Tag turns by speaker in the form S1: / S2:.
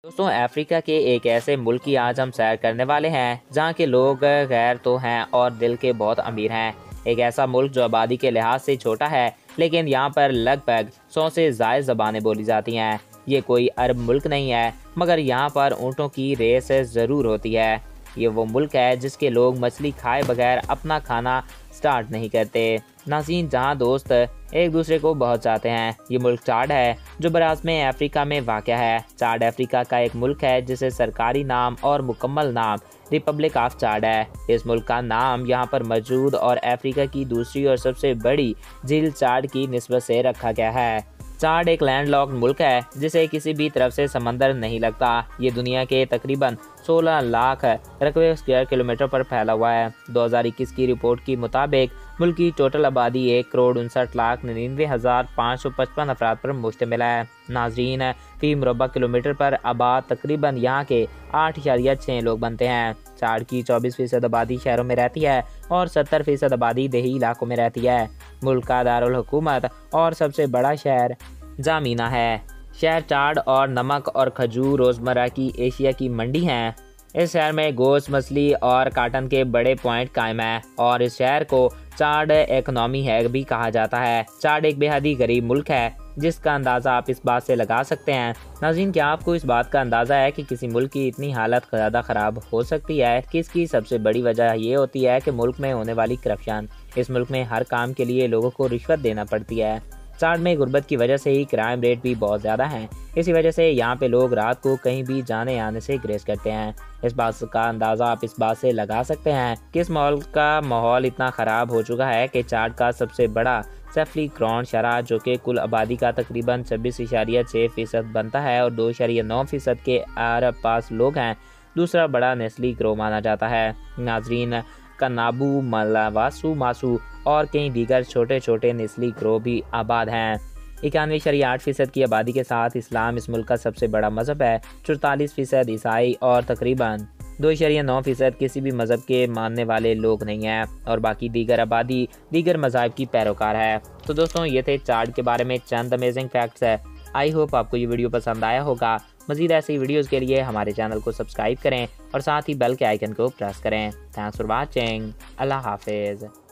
S1: दोस्तों, अफ्रीका के एक ऐसे मुल्क की आज हम सैर करने वाले हैं जहाँ के लोग गैर तो हैं और दिल के बहुत अमीर हैं। एक ऐसा मुल्क जो आबादी के लिहाज से छोटा है, लेकिन यहाँ पर लगभग 100 से ज़ायद ज़बानें बोली जाती हैं। ये कोई अरब मुल्क नहीं है, मगर यहाँ पर ऊँटों की रेस ज़रूर होती है। ये वो मुल्क है जिसके लोग मछली खाए बगैर अपना खाना स्टार्ट नहीं करते। नाज़रीन, जहाँ दोस्त एक दूसरे को बहुत चाहते हैं। ये मुल्क चाड है जो बराज़ में अफ्रीका में वाक़या है। चाड अफ्रीका का एक मुल्क है जिसे सरकारी नाम और मुकम्मल नाम रिपब्लिक ऑफ चाड है। इस मुल्क का नाम यहाँ पर मौजूद और अफ्रीका की दूसरी और सबसे बड़ी झील चाड की निस्बत से रखा गया है। चाड एक लैंडलॉक्ड मुल्क है जिसे किसी भी तरफ से समंदर नहीं लगता। ये दुनिया के तकरीबन 16 लाख रकबे स्क्वायर किलोमीटर पर फैला हुआ है। 2021 की रिपोर्ट के मुताबिक मुल्क की टोटल आबादी 1,59,99,555 अफराद पर मुश्तमिल है। नाजरीन, फी मुरबा किलोमीटर पर आबाद तकरीबन यहाँ के 8.6 लोग बनते हैं। चाड की 24% आबादी शहरों में रहती है और 70% आबादी देही इलाकों में रहती है। मुल्क का दारुल हुकूमत और सबसे बड़ा शहर जामीना है। शहर चाड और नमक और खजूर रोज़मर्रा की एशिया की मंडी हैं। इस शहर में गोश्त, मछली और काटन के बड़े पॉइंट कायम हैं और इस शहर को चाड इकोनॉमी है भी कहा जाता है। चाड एक बेहद ही गरीब मुल्क है जिसका अंदाज़ा आप इस बात से लगा सकते हैं। नाज़रीन, क्या आपको इस बात का अंदाज़ा है कि किसी मुल्क की इतनी हालत ज़्यादा ख़राब हो सकती है कि इसकी सबसे बड़ी वजह ये होती है कि मुल्क में होने वाली करप्शन। इस मुल्क में हर काम के लिए लोगों को रिश्वत देना पड़ती है। चाड में गुर्बत की वजह से ही क्राइम रेट भी बहुत ज़्यादा है। इसी वजह से यहाँ पे लोग रात को कहीं भी जाने आने से ग्रेस करते हैं। इस बात का अंदाज़ा आप इस बात से लगा सकते हैं कि इस मुल्क का माहौल इतना ख़राब हो चुका है कि चाड का सबसे बड़ा सेफली क्रॉन शहर, जो कि कुल आबादी का तकरीबन 26.6% बनता है और 2.9% के आर पास लोग हैं, दूसरा बड़ा नस्ली ग्रोह माना जाता है। नाजरीन, कनाबू, मलावासू, मासू और कई दीगर छोटे छोटे नस्ली ग्रोह भी आबाद हैं। 91.8% की आबादी के साथ इस्लाम इस मुल्क का सबसे बड़ा मज़हब है। 44% ईसाई और तकरीबन 2.9% किसी भी मज़हब के मानने वाले लोग नहीं हैं और बाकी दीगर आबादी दीगर मज़ाहब की पैरोकार है। तो दोस्तों, ये थे चाड के बारे में चंद अमेजिंग फैक्ट्स है। आई होप आपको ये वीडियो पसंद आया होगा। मज़ीद ऐसी वीडियोज़ के लिए हमारे चैनल को सब्सक्राइब करें और साथ ही बेल के आइकन को प्रेस करें। Thanks for watching. अल्लाह हाफिज़।